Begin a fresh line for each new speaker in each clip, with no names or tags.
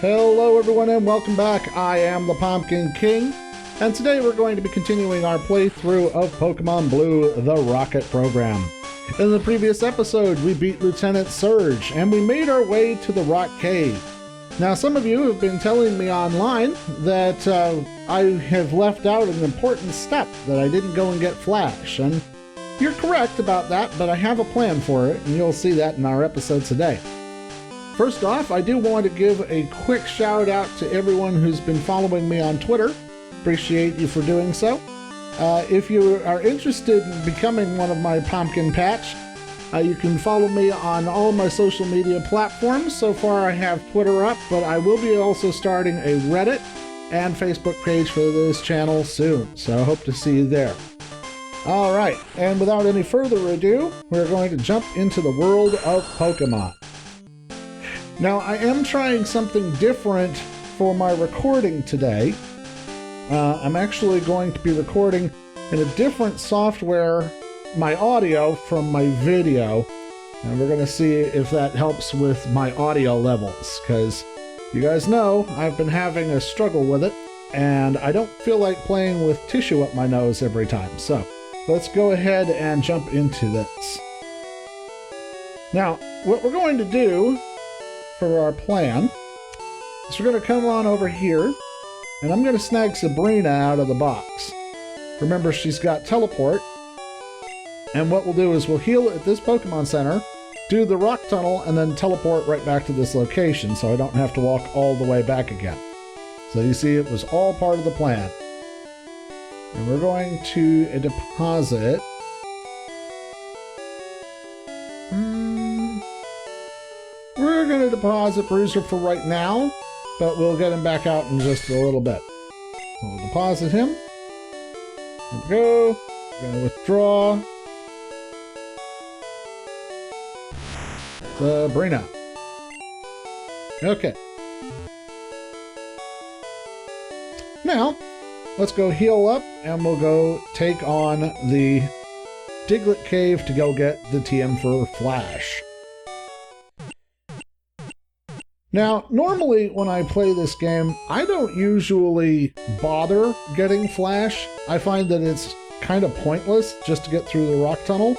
Hello everyone and welcome back. I am the Pumpkin King, and today we're going to be continuing our playthrough of Pokemon Blue, the Rocket Program. In the previous episode, we beat Lieutenant Surge, and we made our way to the Rock Cave. Now, some of you have been telling me online that I have left out an important step, that I didn't go and get Flash, and you're correct about that, but I have a plan for it, and you'll see that in our episode today. First off, I do want to give a quick shout out to everyone who's been following me on Twitter. Appreciate you for doing so. If you are interested in becoming one of my pumpkin patch, you can follow me on all my social media platforms. So far I have Twitter up, but I will be also starting a Reddit and Facebook page for this channel soon. So I hope to see you there. All right, and without any further ado, we're going to jump into the world of Pokemon. Now, I am trying something different for my recording today. I'm actually going to be recording in a different software my audio from my video, and we're going to see if that helps with my audio levels, because you guys know I've been having a struggle with it, and I don't feel like playing with tissue up my nose every time. So let's go ahead and jump into this. Now, what we're going to do for our plan is we're going to come on over here, and I'm going to snag Sabrina out of the box. Remember, she's got teleport, and what we'll do is we'll heal at this Pokemon Center, do the rock tunnel, and then teleport right back to this location so I don't have to walk all the way back again. So you see, it was all part of the plan. And we're going to deposit we're going to deposit Bruser for right now, but we'll get him back out in just a little bit. So we'll deposit him. There we go. We're going to withdraw Sabrina. Okay. Now, let's go heal up, and we'll go take on the Diglett Cave to go get the TM for Flash. Now, normally when I play this game, I don't usually bother getting Flash. I find that it's kind of pointless just to get through the rock tunnel.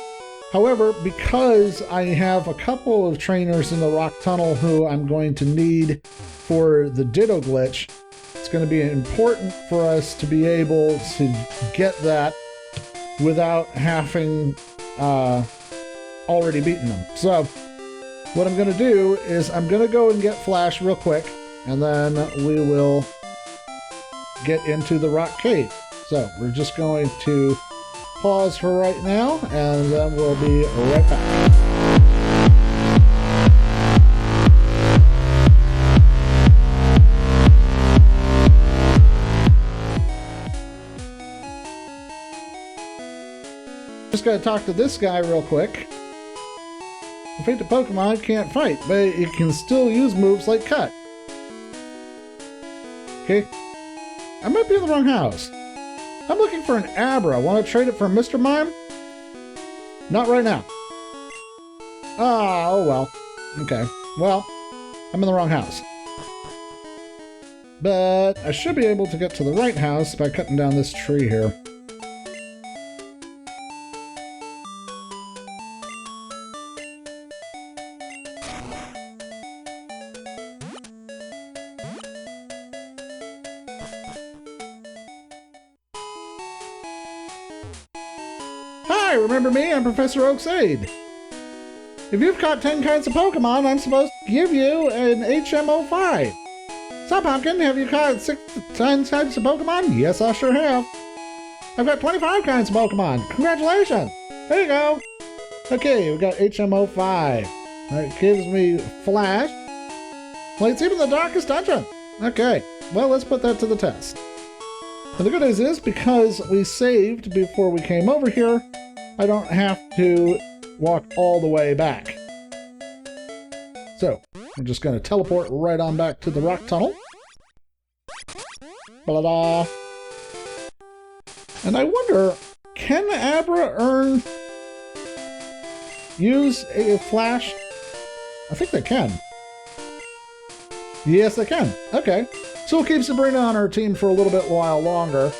However, because I have a couple of trainers in the rock tunnel who I'm going to need for the Ditto glitch, it's going to be important for us to be able to get that without having already beaten them. So what I'm going to do is I'm going to go and get Flash real quick, and then we will get into the Rock Cave. So we're just going to pause for right now, and then we'll be right back. Just got to talk to this guy real quick. Defeated Pokemon can't fight, but it can still use moves like Cut. Okay. I might be in the wrong house. I'm looking for an Abra. Want to trade it for Mr. Mime? Not right now. Ah, oh well. Okay. Well, I'm in the wrong house. But I should be able to get to the right house by cutting down this tree here. Hi, remember me? I'm Professor Oak's aide. If you've caught 10 kinds of Pokemon, I'm supposed to give you an HM05. So, Pumpkin, have you caught 10 types of Pokemon? Yes, I sure have. I've got 25 kinds of Pokemon. Congratulations! There you go. Okay, we've got HM05. That gives me Flash. Well, it's even the darkest dungeon. Okay, well, let's put that to the test. And the good news is, because we saved before we came over here, I don't have to walk all the way back. So, I'm just going to teleport right on back to the rock tunnel. Blah-da. And I wonder, can Abra use a Flash? I think they can. Yes, I can. Okay. So we'll keep Sabrina on our team for a little bit while longer.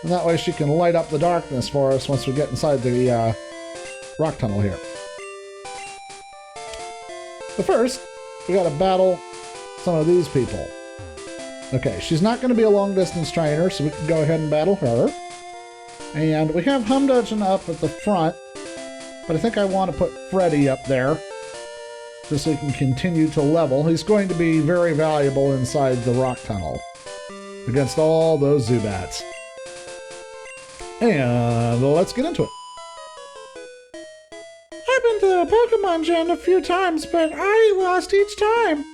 And that way she can light up the darkness for us once we get inside the rock tunnel here. But first, we gotta battle some of these people. Okay, she's not going to be a long-distance trainer, so we can go ahead and battle her. And we have Humdudgeon up at the front, but I think I want to put Freddie up there, just so he can continue to level. He's going to be very valuable inside the rock tunnel against all those Zubats. And let's get into it. I've been to the Pokemon Gen a few times, but I lost each time.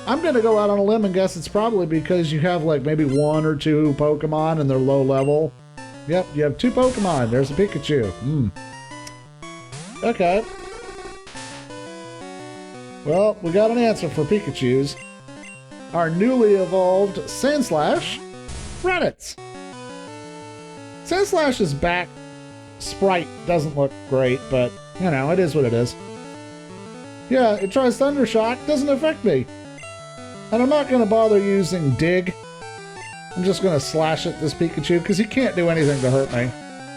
I'm going to go out on a limb and guess it's probably because you have like maybe 1 or 2 Pokemon and they're low level. Yep, you have 2 Pokemon. There's a Pikachu. Okay. Well, we got an answer for Pikachus. Our newly evolved Sandslash Reddits. Sandslash's back sprite doesn't look great, but, you know, it is what it is. Yeah, it tries Thundershock, doesn't affect me. And I'm not going to bother using Dig. I'm just going to slash at this Pikachu, because he can't do anything to hurt me.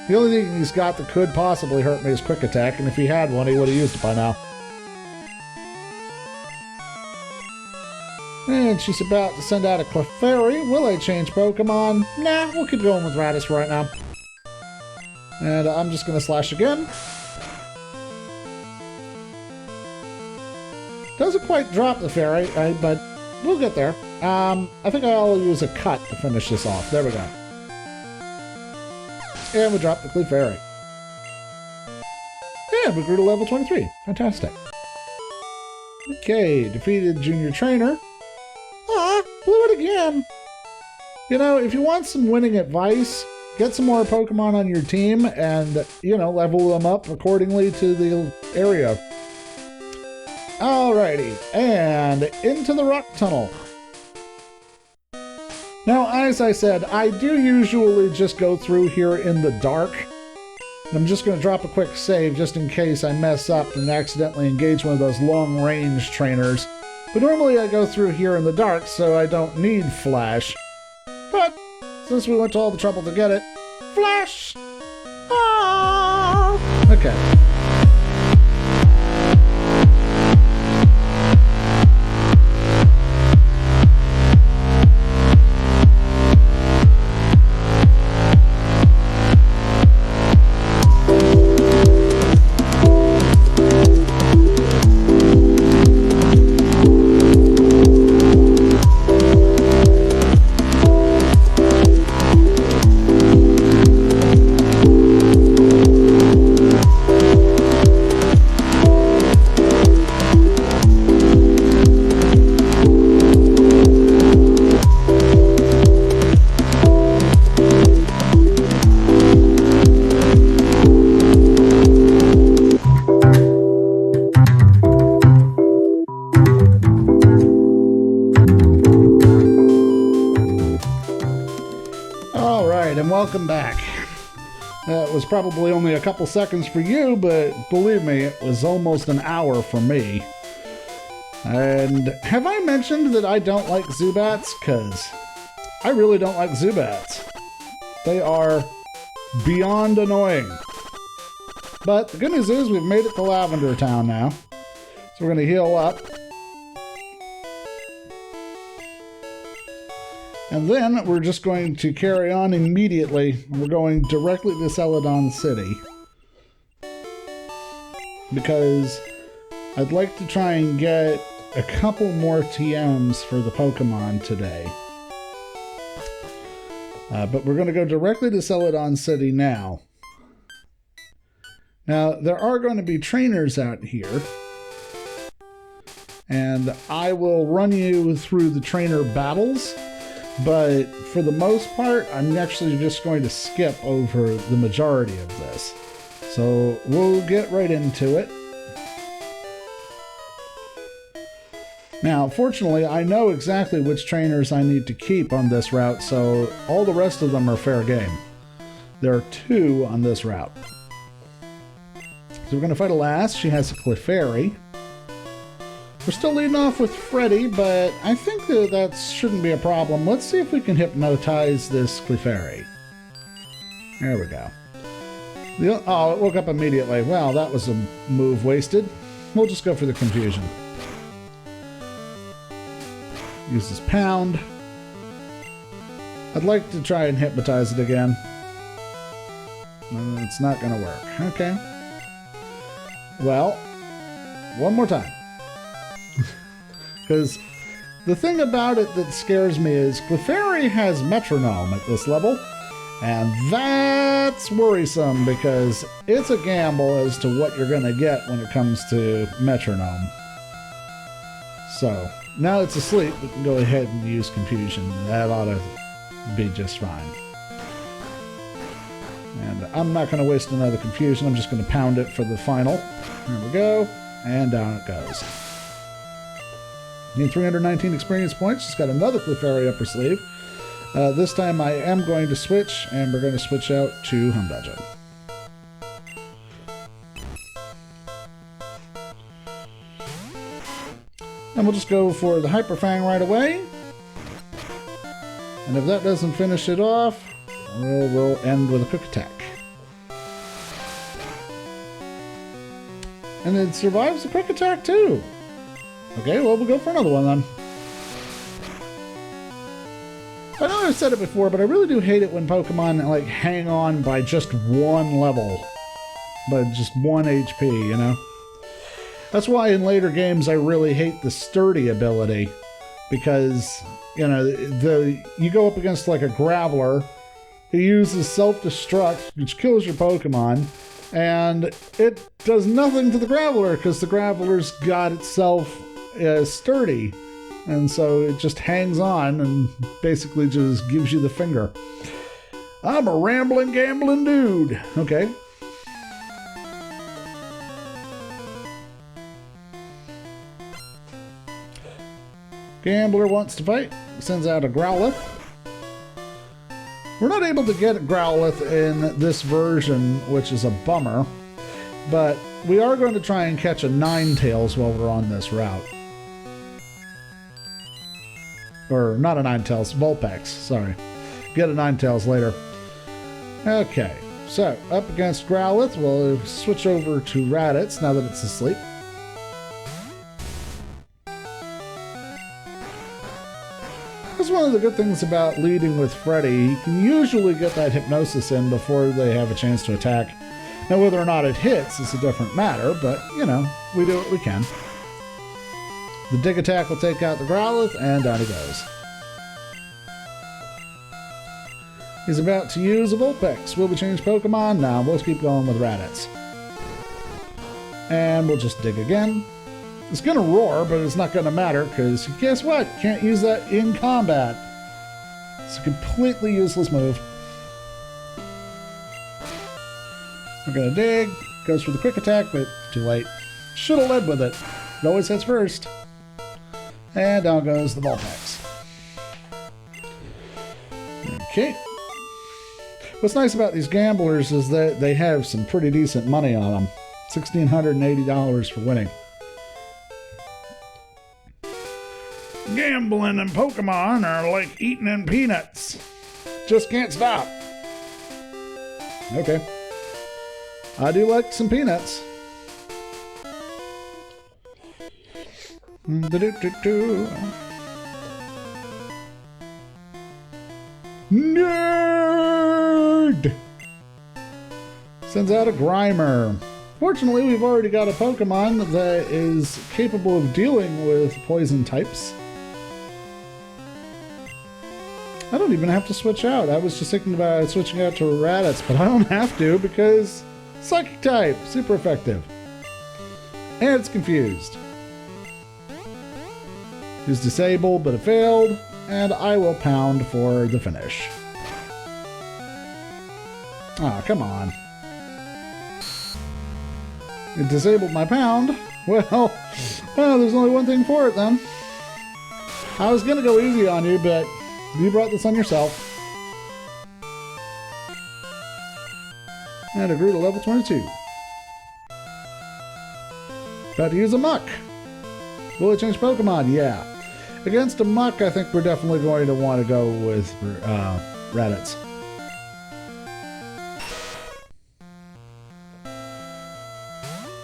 The only thing he's got that could possibly hurt me is Quick Attack, and if he had one, he would have used it by now. And she's about to send out a Clefairy. Will I change Pokemon? Nah, we'll keep going with Raditz for right now. And I'm just going to slash again. Doesn't quite drop the fairy, but we'll get there. I think I'll use a cut to finish this off. There we go. And we dropped the Clefairy. And we grew to level 23. Fantastic. Okay, defeated Junior Trainer. Ah, blew it again. You know, if you want some winning advice, get some more Pokemon on your team and, you know, level them up accordingly to the area. Alrighty, and into the rock tunnel. Now, as I said, I do usually just go through here in the dark. I'm just going to drop a quick save just in case I mess up and accidentally engage one of those long-range trainers. But normally I go through here in the dark, so I don't need Flash. But, since we went to all the trouble to get it, Flash! Ah! Okay. Welcome back. That was probably only a couple seconds for you, but believe me, it was almost an hour for me. And have I mentioned that I don't like Zubats? Because I really don't like Zubats. They are beyond annoying. But the good news is we've made it to Lavender Town now. So we're going to heal up. And then we're just going to carry on immediately. We're going directly to Celadon City. Because I'd like to try and get a couple more TMs for the Pokemon today. But we're going to go directly to Celadon City now. Now, there are going to be trainers out here. And I will run you through the trainer battles. But for the most part, I'm actually just going to skip over the majority of this. So we'll get right into it. Now, fortunately, I know exactly which trainers I need to keep on this route, so all the rest of them are fair game. There are 2 on this route. So we're going to fight Alas. She has a Clefairy. We're still leading off with Freddie, but I think that shouldn't be a problem. Let's see if we can hypnotize this Clefairy. There we go. Oh, it woke up immediately. Well, that was a move wasted. We'll just go for the confusion. Use this pound. I'd like to try and hypnotize it again. It's not going to work. Okay. Well, one more time. Because the thing about it that scares me is Clefairy has metronome at this level. And that's worrisome because it's a gamble as to what you're going to get when it comes to metronome. So, now it's asleep, we can go ahead and use confusion. That ought to be just fine. And I'm not going to waste another confusion, I'm just going to pound it for the final. There we go, and down it goes. Need 319 experience points, just got another Clefairy up her sleeve. This time I am going to switch, and we're going to switch out to Home Dungeon. And we'll just go for the Hyper Fang right away. And if that doesn't finish it off, we'll end with a Quick Attack. And it survives the Quick Attack too. Okay, well, we'll go for another one then. I know I've said it before, but I really do hate it when Pokemon like hang on by just one level. By just 1 HP, you know? That's why in later games I really hate the sturdy ability. Because, you know, you go up against like a Graveler who uses self-destruct, which kills your Pokemon, and it does nothing to the Graveler because the Graveler's got itself sturdy. And so it just hangs on and basically just gives you the finger. I'm a rambling, gambling dude. Okay. Gambler wants to fight. Sends out a Growlithe. We're not able to get a Growlithe in this version, which is a bummer. But we are going to try and catch a Ninetales while we're on this route. Or not a Ninetales, Vulpix, sorry. Get a Ninetales later. Okay, so up against Growlithe, we'll switch over to Raditz now that it's asleep. That's one of the good things about leading with Freddie. You can usually get that hypnosis in before they have a chance to attack. Now whether or not it hits is a different matter, but you know, we do what we can. The Dig Attack will take out the Growlithe, and down he goes. He's about to use a Vulpix. Will we change Pokemon? No, we'll keep going with Raditz. And we'll just dig again. It's going to roar, but it's not going to matter, because guess what? Can't use that in combat. It's a completely useless move. We're going to dig. Goes for the Quick Attack, but too late. Should have led with it. It always hits first. And down goes the Vulpix. Okay. What's nice about these gamblers is that they have some pretty decent money on them. $1,680 for winning. Gambling and Pokemon are like eating in peanuts. Just can't stop. Okay. I do like some peanuts. Nerd! Sends out a Grimer. Fortunately, we've already got a Pokemon that is capable of dealing with poison types. I don't even have to switch out. I was just thinking about switching out to Raditz, but I don't have to because Psychic type, super effective. And it's confused. Is disabled, but it failed, and I will pound for the finish. Ah, come on. It disabled my pound. Well, there's only one thing for it then. I was gonna go easy on you, but you brought this on yourself. And it grew to level 22. About to use a muck. Will it change Pokemon? Yeah. Against a Muck, I think we're definitely going to want to go with Raditz.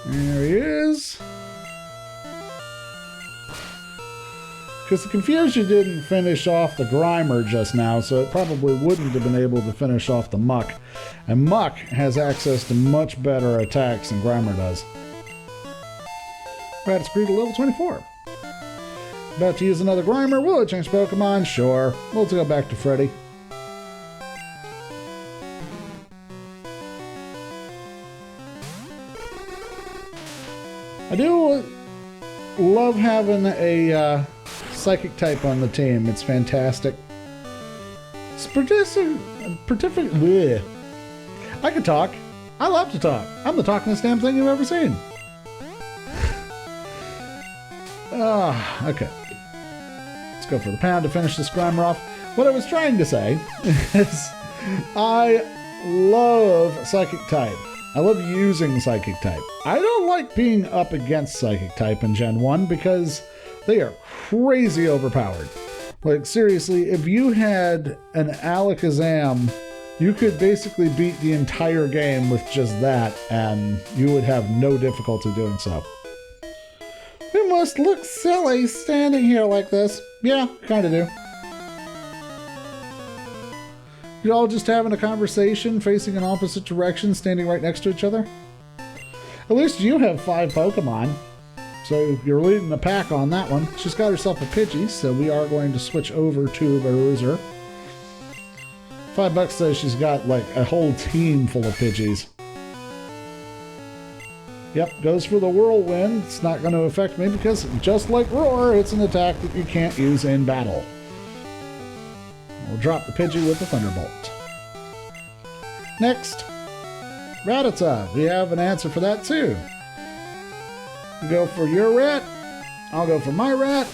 There he is. Because the Confusion didn't finish off the Grimer just now, so it probably wouldn't have been able to finish off the Muck. And Muck has access to much better attacks than Grimer does. Raditz grew to level 24. About to use another Grimer. Will it change Pokemon? Sure. We'll go back to Freddie. I do love having a Psychic type on the team. It's fantastic. I can talk. I love to talk. I'm the talkingest damn thing you've ever seen. Okay. Let's go for the pound to finish this Grimer off. What I was trying to say is I love Psychic type. I love using Psychic type. I don't like being up against Psychic type in Gen 1 because they are crazy overpowered. Like, seriously, if you had an Alakazam, you could basically beat the entire game with just that, and you would have no difficulty doing so. We must look silly standing here like this. Yeah, kind of do. You're all just having a conversation, facing in opposite directions, standing right next to each other. At least you have 5 Pokemon. So you're leading the pack on that one. She's got herself a Pidgey, so we are going to switch over to Bruser. $5 says she's got like a whole team full of Pidgeys. Yep, goes for the Whirlwind. It's not going to affect me because just like Roar, it's an attack that you can't use in battle. We'll drop the Pidgey with the Thunderbolt. Next, Raditz. We have an answer for that too. You go for your rat, I'll go for my rat.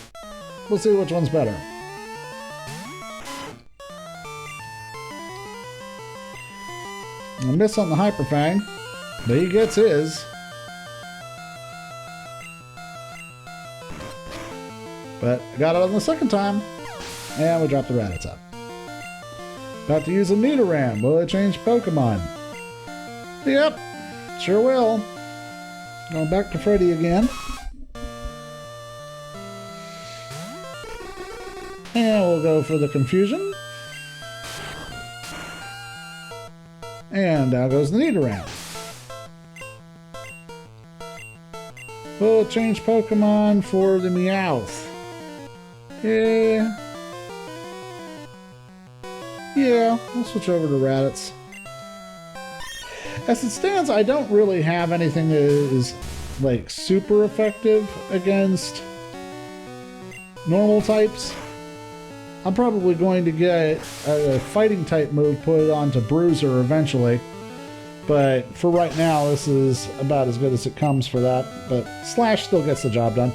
We'll see which one's better. A miss on the Hyper Fang, but he gets his. But I got it on the second time, and we drop the Raditz up. About to use a Nidoran. Will it change Pokemon? Yep, sure will. Going back to Freddie again. And we'll go for the Confusion. And down goes the Nidoran. We'll change Pokemon for the Meowth. Yeah, we'll switch over to Raditz. As it stands, I don't really have anything that is like super effective against normal types. I'm probably going to get a fighting type move put onto Bruser eventually. But for right now, this is about as good as it comes for that. But Slash still gets the job done.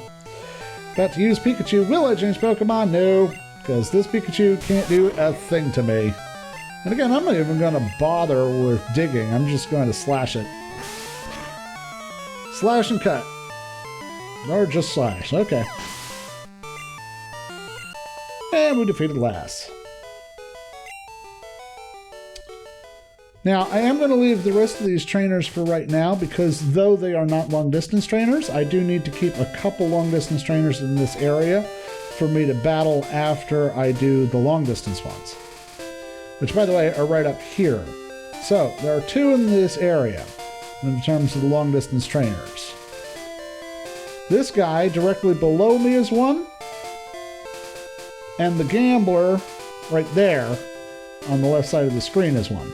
About to use Pikachu. Will I change Pokemon? No, because this Pikachu can't do a thing to me. And again, I'm not even going to bother with digging. I'm just going to slash it. Slash and cut. Or just slash. Okay. And we defeated Lass. Now, I am going to leave the rest of these trainers for right now because though they are not long-distance trainers, I do need to keep a couple long-distance trainers in this area for me to battle after I do the long-distance ones. Which, by the way, are right up here. So, there are 2 in this area in terms of the long-distance trainers. This guy directly below me is one, and the Gambler right there on the left side of the screen is one.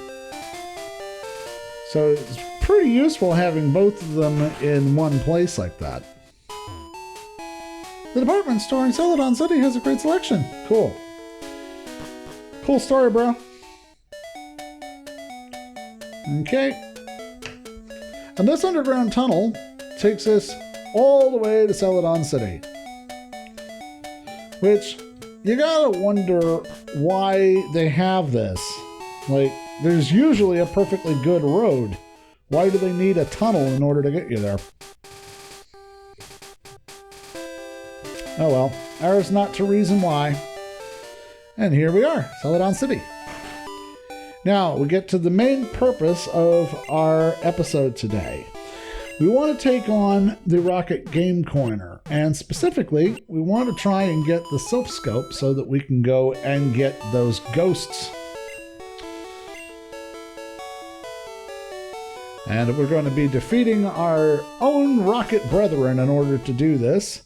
So, it's pretty useful having both of them in one place like that. The department store in Celadon City has a great selection. Cool. Cool story, bro. Okay. And this underground tunnel takes us all the way to Celadon City. Which, you gotta wonder why they have this. Like, there's usually a perfectly good road. Why do they need a tunnel in order to get you there? Oh well, ours not to reason why. And here we are, Celadon City. Now, we get to the main purpose of our episode today. We want to take on the Rocket Game Coiner, and specifically, we want to try and get the Silph Scope so that we can go and get those ghosts. And we're going to be defeating our own Rocket Brethren in order to do this,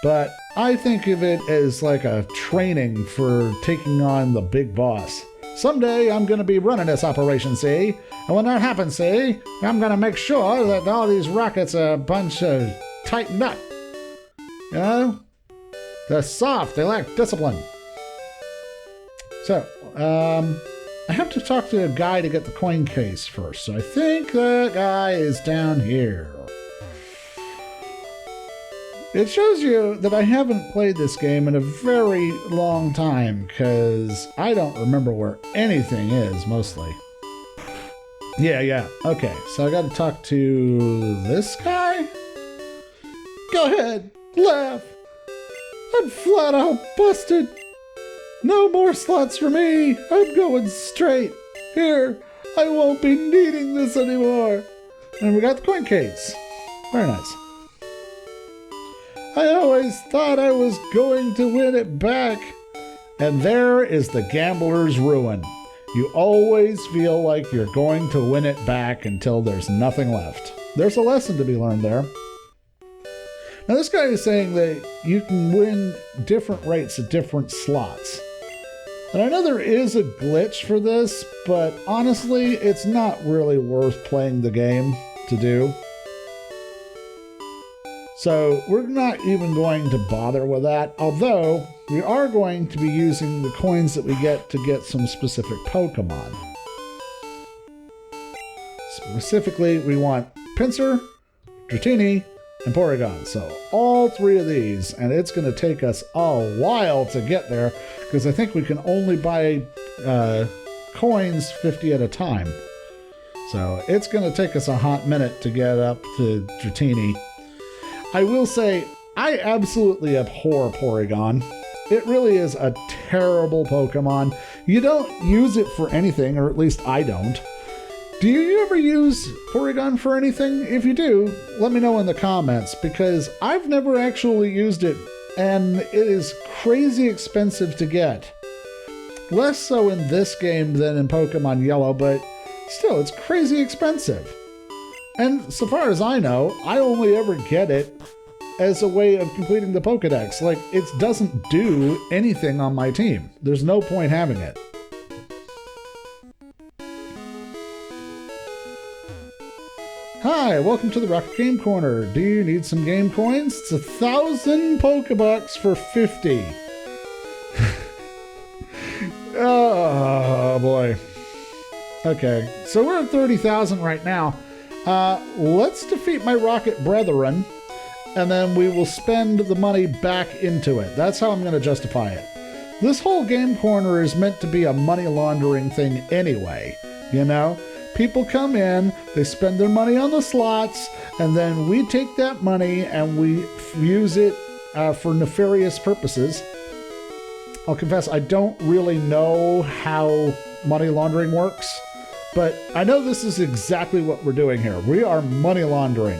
but I think of it as like a training for taking on the big boss. Someday I'm going to be running this operation, see? And when that happens, see, I'm going to make sure that all these rockets are a bunch of tightened up. You know? They're soft, they lack discipline. So, I have to talk to a guy to get the coin case first. So I think that guy is down here. It shows you that I haven't played this game in a very long time because I don't remember where anything is, mostly. Yeah. Okay, so I got to talk to this guy? Go ahead, laugh. I'm flat out busted. No more slots for me. I'm going straight. Here, I won't be needing this anymore. And we got the coin case. Very nice. I always thought I was going to win it back. And there is the gambler's ruin. You always feel like you're going to win it back until there's nothing left. There's a lesson to be learned there. Now this guy is saying that you can win different rates at different slots. And I know there is a glitch for this, but honestly, it's not really worth playing the game to do. So we're not even going to bother with that, although we are going to be using the coins that we get to get some specific Pokemon. Specifically, we want Pinsir, Dratini, and Porygon. So all three of these, and it's going to take us a while to get there, because I think we can only buy coins 50 at a time. So it's going to take us a hot minute to get up to Dratini. I will say, I absolutely abhor Porygon. It really is a terrible Pokemon. You don't use it for anything, or at least I don't. Do you ever use Porygon for anything? If you do, let me know in the comments, because I've never actually used it, and it is crazy expensive to get. Less so in this game than in Pokemon Yellow, but still, it's crazy expensive. And so far as I know, I only ever get it as a way of completing the Pokedex. Like, it doesn't do anything on my team. There's no point having it. Hi, welcome to the Rocket Game Corner. Do you need some game coins? It's 1,000 Pokebucks for 50. Oh boy. Okay, so we're at 30,000 right now. Let's defeat my Rocket Brethren, and then we will spend the money back into it. That's how I'm going to justify it. This whole game corner is meant to be a money laundering thing anyway, you know? People come in, they spend their money on the slots, and then we take that money and we use it for nefarious purposes. I'll confess, I don't really know how money laundering works. But I know this is exactly what we're doing here. We are money laundering.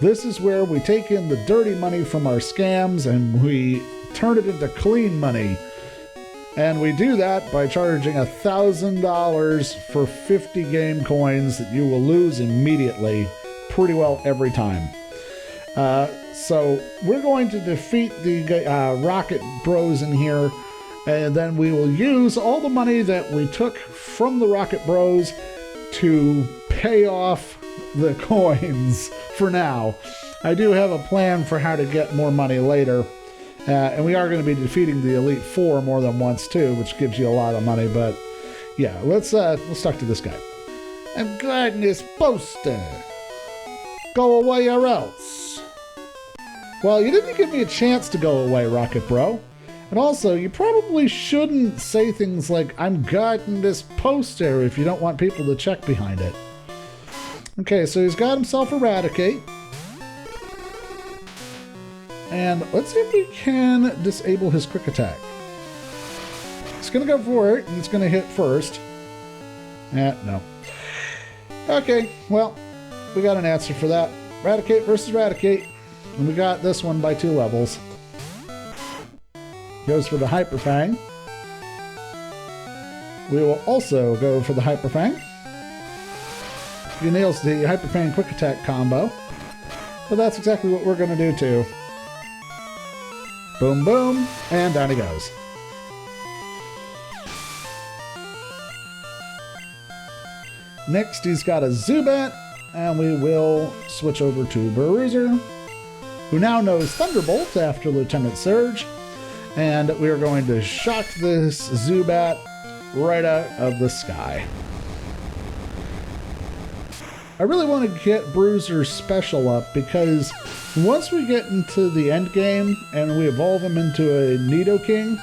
This is where we take in the dirty money from our scams and we turn it into clean money. And we do that by charging $1,000 for 50 game coins that you will lose immediately, pretty well every time. So we're going to defeat the Rocket Bros in here, and then we will use all the money that we took from the Rocket Bros to pay off the coins for now. I do have a plan for how to get more money later. And we are going to be defeating the Elite Four more than once too, which gives you a lot of money. But yeah, let's talk to this guy. I'm guarding this poster. Go away or else. Well, you didn't give me a chance to go away, Rocket Bro. And also, you probably shouldn't say things like, I'm guarding this poster, if you don't want people to check behind it. Okay, so he's got himself Eradicate. And let's see if we can disable his quick attack. It's going to go for it, and it's going to hit first. No. Okay, well, we got an answer for that. Raticate versus Raticate. And we got this one by 2 levels. Goes for the Hyper Fang. We will also go for the Hyper Fang. He nails the Hyper Fang quick attack combo. But that's exactly what we're going to do too. Boom, boom, and down he goes. Next, he's got a Zubat, and we will switch over to Bruser, who now knows Thunderbolt after Lieutenant Surge, and we are going to shock this Zubat right out of the sky. I really want to get Bruiser's special up because once we get into the end game and we evolve him into a Nidoking,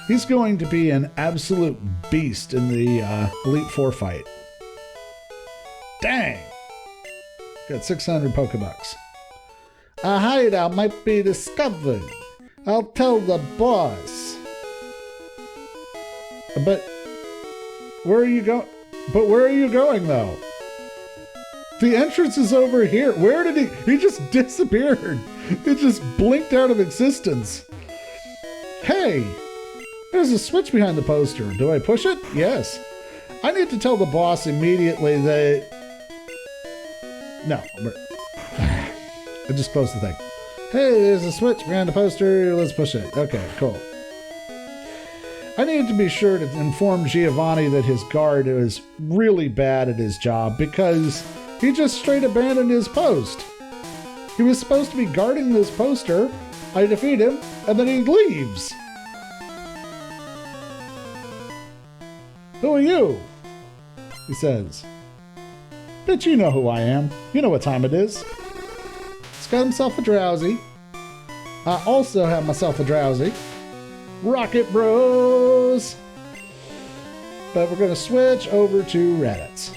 he's going to be an absolute beast in the Elite Four fight. Dang! Got 600 Pokebucks. A hideout might be discovered. I'll tell the boss. But where are you going? But where are you going though? The entrance is over here. Where did he just disappeared. It just blinked out of existence. Hey, there's a switch behind the poster. Do I push it? Yes. I need to tell the boss immediately that... No. I just closed the thing. Hey, there's a switch behind the poster. Let's push it. Okay, cool. I needed to be sure to inform Giovanni that his guard is really bad at his job because he just straight abandoned his post. He was supposed to be guarding this poster. I defeat him, and then he leaves. Who are you? He says. Bitch, you know who I am. You know what time it is. He's got himself a drowsy. I also have myself a drowsy. Rocket Bros! But we're going to switch over to Raditz.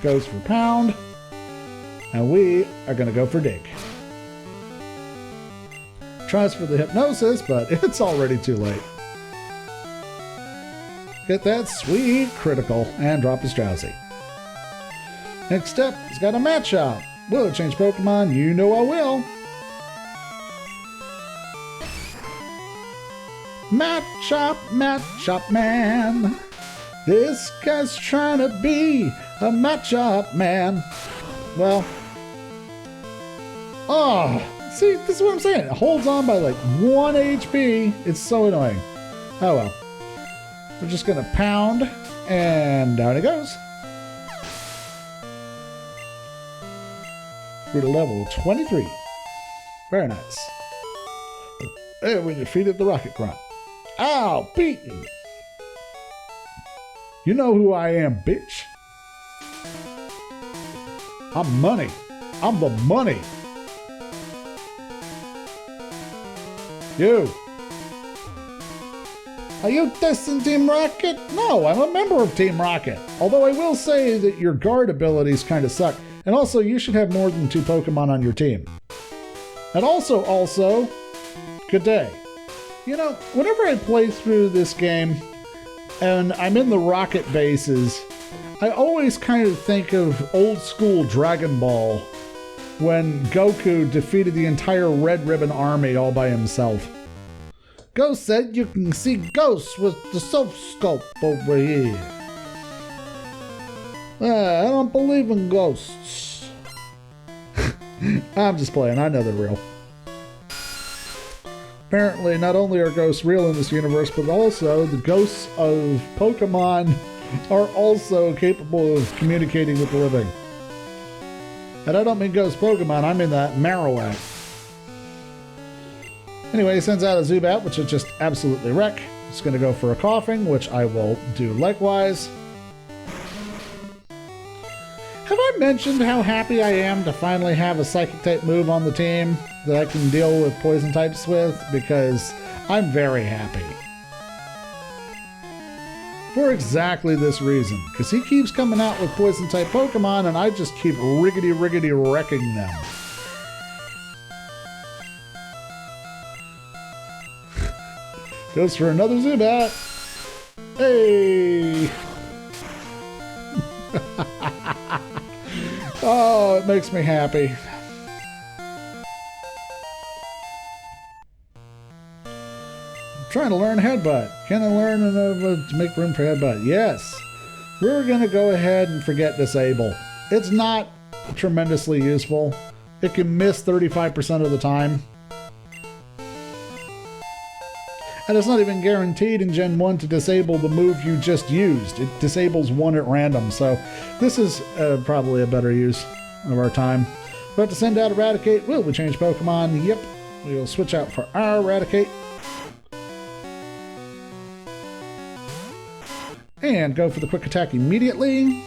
Goes for Pound. And we are going to go for Dig. Tries for the Hypnosis, but it's already too late. Get that sweet critical and drop his drowsy. Next up, he's got a Matchup. Will it change Pokemon? You know I will. Matchup man. This guy's trying to be a Matchup man. Well, see, this is what I'm saying. It holds on by like 1 HP. It's so annoying. Oh well. We're just gonna pound, and down it goes. We're to level 23. Very nice. And we defeated the Rocket Grunt. Ow, beaten. You know who I am, bitch. I'm money. I'm the money. You. Are you testing Team Rocket? No, I'm a member of Team Rocket. Although I will say that your guard abilities kind of suck. And also, you should have more than 2 Pokemon on your team. And also, good day. You know, whenever I play through this game and I'm in the Rocket bases, I always kind of think of old school Dragon Ball when Goku defeated the entire Red Ribbon army all by himself. Ghost said you can see ghosts with the Self Scope over here. I don't believe in ghosts. I'm just playing, I know they're real. Apparently, not only are ghosts real in this universe, but also the ghosts of Pokemon are also capable of communicating with the living. And I don't mean ghost Pokemon, I mean that Marowak. Anyway, he sends out a Zubat, which is just absolutely wreck. It's going to go for a Coughing, which I will do likewise. Have I mentioned how happy I am to finally have a Psychic type move on the team that I can deal with Poison types with? Because I'm very happy. for exactly this reason, because he keeps coming out with poison-type Pokemon, and I just keep riggedy wrecking them. Goes for another Zubat. Hey! Oh, it makes me happy. I'm trying to learn Headbutt. Can I learn to make room for Headbutt? Yes. We're going to go ahead and forget Disable. It's not tremendously useful. It can miss 35% of the time. And it's not even guaranteed in Gen 1 to disable the move you just used. It disables one at random, so this is probably a better use of our time. But to send out Eradicate, will we change Pokemon? Yep. We will switch out for our Eradicate. And go for the Quick Attack immediately.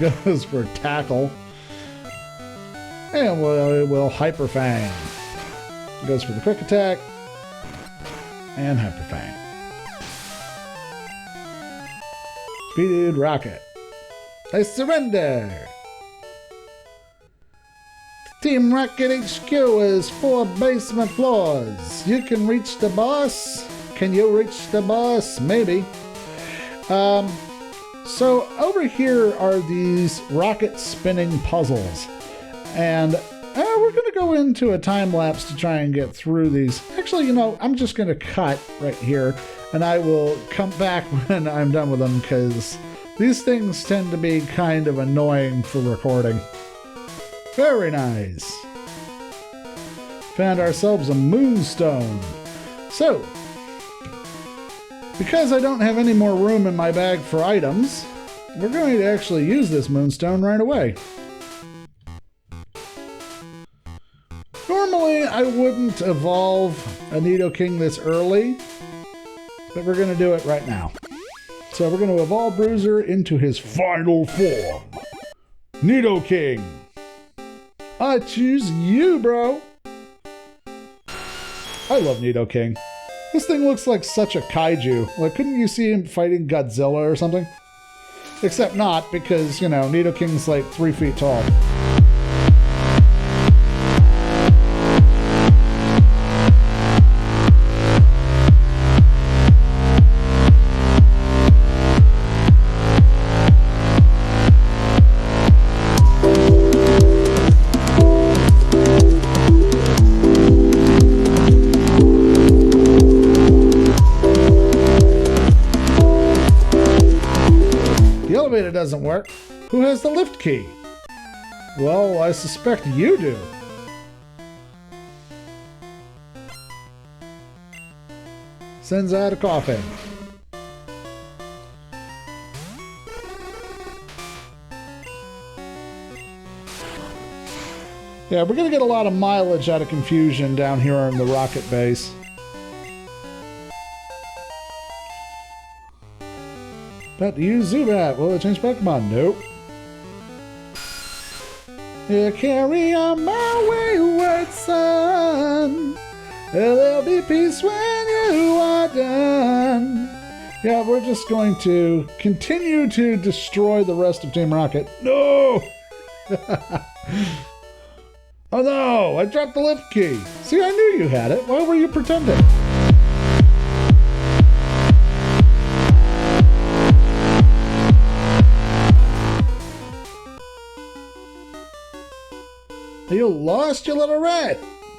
Goes for Tackle. And we'll Hyper Fang. Goes for the Quick Attack. And Hyper Fang. Speed Rocket. I surrender! Team Rocket HQ is 4 basement floors. You can reach the boss. Can you reach the boss? Maybe. So over here are these rocket spinning puzzles. And we're going to go into a time lapse to try and get through these. Actually, you know, I'm just going to cut right here, and I will come back when I'm done with them, because these things tend to be kind of annoying for recording. Very nice. Found ourselves a Moonstone. So, because I don't have any more room in my bag for items, we're going to actually use this Moonstone right away. Normally, I wouldn't evolve a Nidoking this early, but we're going to do it right now. So we're going to evolve Bruser into his final form. Nidoking! I choose you, bro! I love Nidoking. This thing looks like such a kaiju. Like, couldn't you see him fighting Godzilla or something? Except not, because, you know, Nidoking's like 3 feet tall. Doesn't work. Who has the lift key? Well, I suspect you do. Sends out a coffin. Yeah, we're gonna get a lot of mileage out of Confusion down here on the rocket base. But use Zubat. Will it change Pokemon? Nope. You carry on my wayward son. There'll be peace when you are done. Yeah, we're just going to continue to destroy the rest of Team Rocket. No! Oh no! I dropped the lift key. See, I knew you had it. Why were you pretending? You lost your little rat.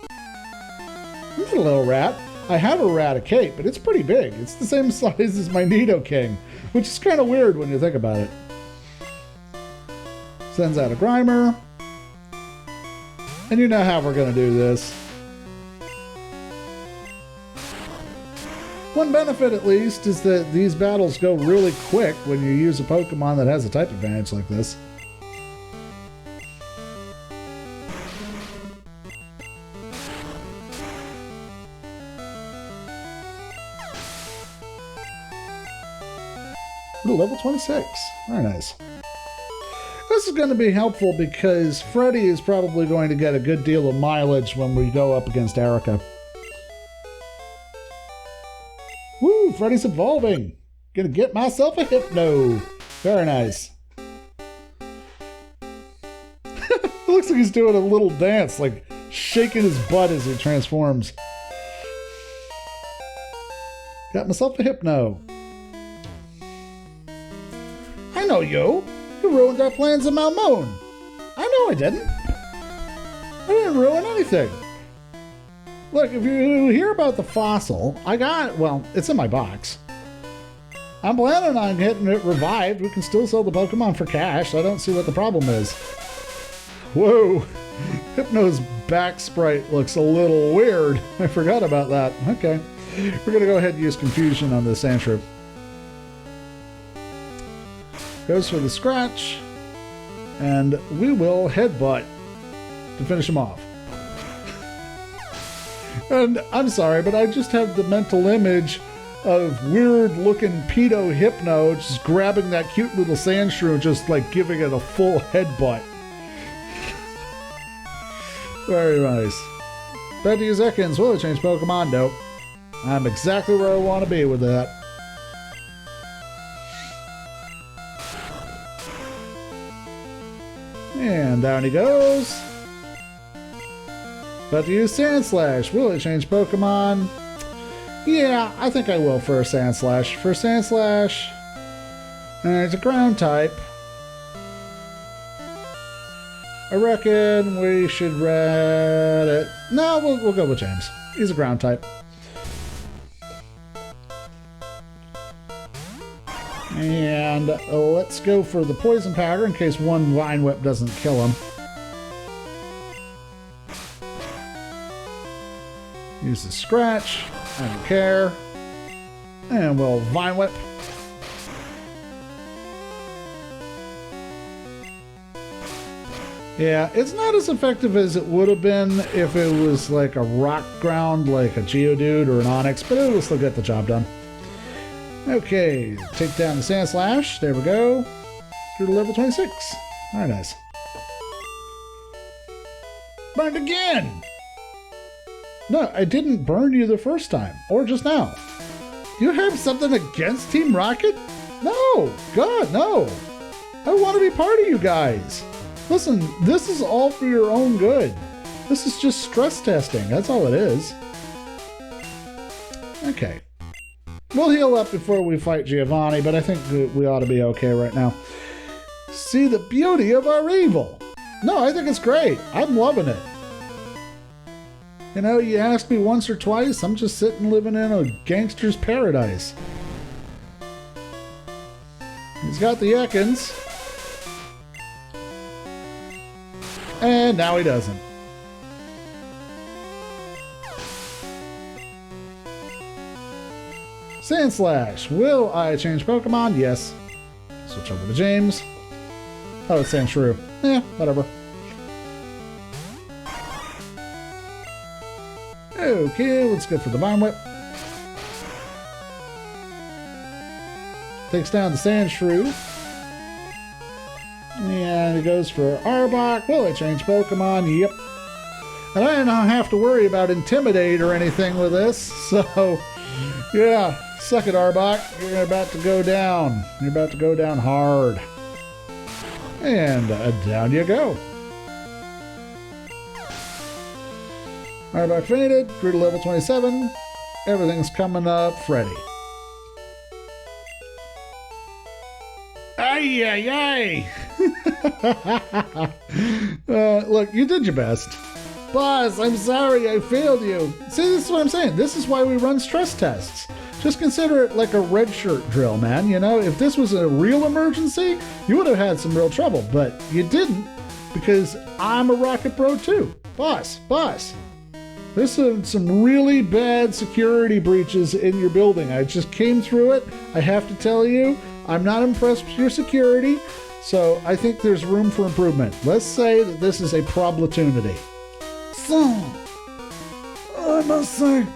I'm not a little rat. I have a Eradicate, but it's pretty big. It's the same size as my Nidoking, which is kind of weird when you think about it. Sends out a Grimer. And you know how we're going to do this. One benefit, at least, is that these battles go really quick when you use a Pokemon that has a type advantage like this. Ooh, level 26. Very nice. This is going to be helpful because Freddie is probably going to get a good deal of mileage when we go up against Erica. Woo, Freddie's evolving. Gonna get myself a Hypno. Very nice. It looks like he's doing a little dance, like shaking his butt as he transforms. Got myself a Hypno. I know you. You ruined our plans in Mount Moon. I know I didn't. I didn't ruin anything. Look, if you hear about the fossil, I got, well, it's in my box. I'm planning on getting it revived. We can still sell the Pokemon for cash. I don't see what the problem is. Whoa. Hypno's back sprite looks a little weird. I forgot about that. Okay. We're going to go ahead and use Confusion on this Sandshrew. Goes for the scratch. And we will Headbutt to finish him off. And I'm sorry, but I just have the mental image of weird-looking pedo Hypno just grabbing that cute little Sandshrew and just, like, giving it a full headbutt. Very nice. Back to you, Zekins. Will it change Pokemon? Nope. I'm exactly where I want to be with that. And down he goes. But to use Sandslash, will it change Pokemon? Yeah, I think I will for a Sandslash. For Sandslash, it's a ground type. I reckon we should read it. No, we'll go with James. He's a ground type. And let's go for the poison powder in case one Vine Whip doesn't kill him. Use the scratch. I don't care. And we'll Vine Whip. Yeah, it's not as effective as it would have been if it was like a rock ground like a Geodude or an Onix, but it will still get the job done. Okay, take down the Sandslash. There we go. Through to level 26. Very nice. Burned again! No, I didn't burn you the first time, or just now. You have something against Team Rocket? No! God, no! I want to be part of you guys. Listen, this is all for your own good. This is just stress testing, that's all it is. Okay. We'll heal up before we fight Giovanni, but I think we ought to be okay right now. See the beauty of our evil. No, I think it's great. I'm loving it. You know, you asked me once or twice, I'm just sitting living in a gangster's paradise. He's got the Ekans. And now he doesn't. Sandslash. Will I change Pokemon? Yes. Switch over to James. Oh, it's Sandshrew. Yeah, whatever. Okay, let's go for the Vine Whip. Takes down the Sandshrew. And it goes for Arbok. Will it change Pokemon? Yep. And I don't have to worry about Intimidate or anything with this, so yeah. Suck it, Arbok. You're about to go down. You're about to go down hard. And down you go. Arbok fainted. Grew to level 27. Everything's coming up. Freddie. Ay, ay, ay. Look, you did your best. Boss, I'm sorry I failed you. See, this is what I'm saying. This is why we run stress tests. Just consider it like a red shirt drill, man. You know, if this was a real emergency, you would have had some real trouble, but you didn't because I'm a Rocket Bro too. Boss. There's some really bad security breaches in your building. I just came through it. I have to tell you, I'm not impressed with your security, so I think there's room for improvement. Let's say that this is a problemtunity. So, I must say,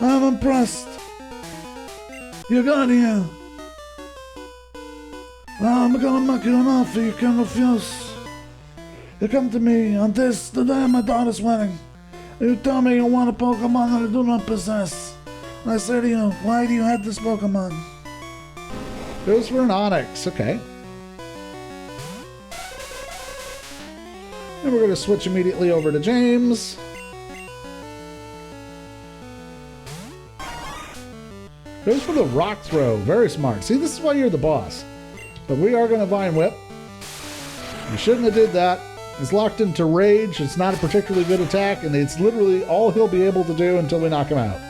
I'm impressed. You got here. I'm gonna make you an offer you can refuse. You come to me on the day of my daughter's wedding. You tell me you want a Pokemon that I do not possess.
I said to you, why do you have this Pokemon?
It was for an Onix, okay. And we're going to switch immediately over to James. Goes for the Rock Throw. Very smart. See, this is why you're the boss. But we are going to Vine Whip. You shouldn't have did that. It's locked into Rage. It's not a particularly good attack, and it's literally all he'll be able to do until we knock him out.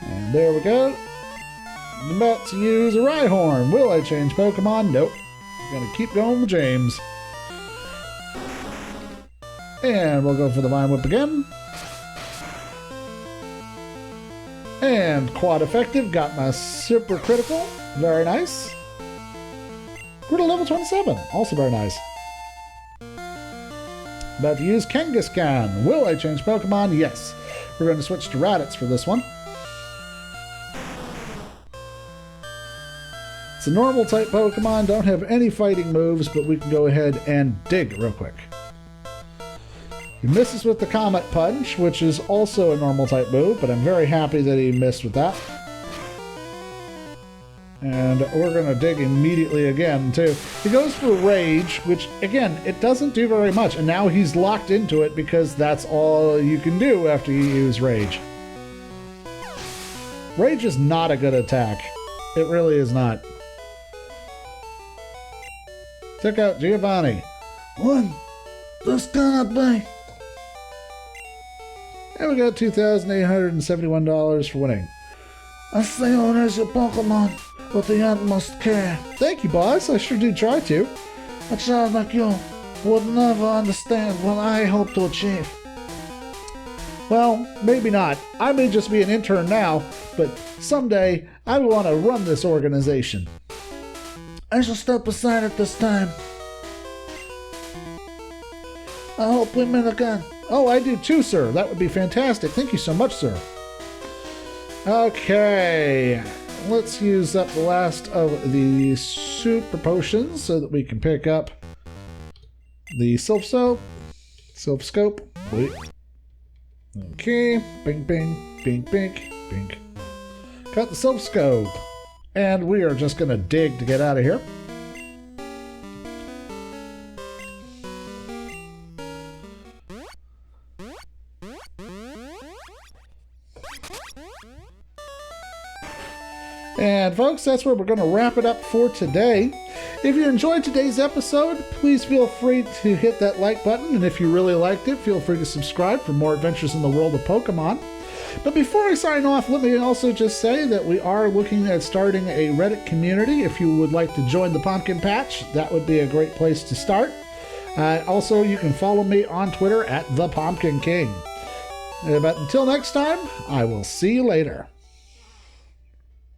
And there we go. I'm about to use a Rhyhorn. Will I change Pokemon? Nope. I'm going to keep going with James. And we'll go for the Vine Whip again. And quad effective. Got my super critical. Very nice. We're to level 27. Also very nice. About to use Kangaskhan. Will I change Pokemon? Yes. We're going to switch to Raditz for this one. It's a normal type Pokemon, don't have any fighting moves, but we can go ahead and dig real quick. He misses with the Comet Punch, which is also a normal type move, but I'm very happy that he missed with that. And we're going to dig immediately again, too. He goes for Rage, which, again, it doesn't do very much, and now he's locked into it because that's all you can do after you use Rage. Rage is not a good attack. It really is not. Took out Giovanni.
What? This cannot be.
And we got $2,871 for winning.
I say there's your Pokemon with the utmost care.
Thank you, boss. I sure do try to.
A child like you would never understand what I hope to achieve.
Well, maybe not. I may just be an intern now, but someday I want to run this organization.
I shall step aside at this time. I hope we meet again.
Oh, I do too, sir. That would be fantastic. Thank you so much, sir. Okay. Let's use up the last of the super potions so that we can pick up the Sylph Scope. Wait. Okay. Bing, bing, bing, bing, bing. Got the Sylph Scope. And we are just going to dig to get out of here. And folks, that's where we're going to wrap it up for today. If you enjoyed today's episode, please feel free to hit that like button. And if you really liked it, feel free to subscribe for more adventures in the world of Pokemon. But before I sign off, let me also just say that we are looking at starting a Reddit community. If you would like to join the Pumpkin Patch, that would be a great place to start. Also, you can follow me on Twitter at The Pumpkin King. But until next time, I will see you later.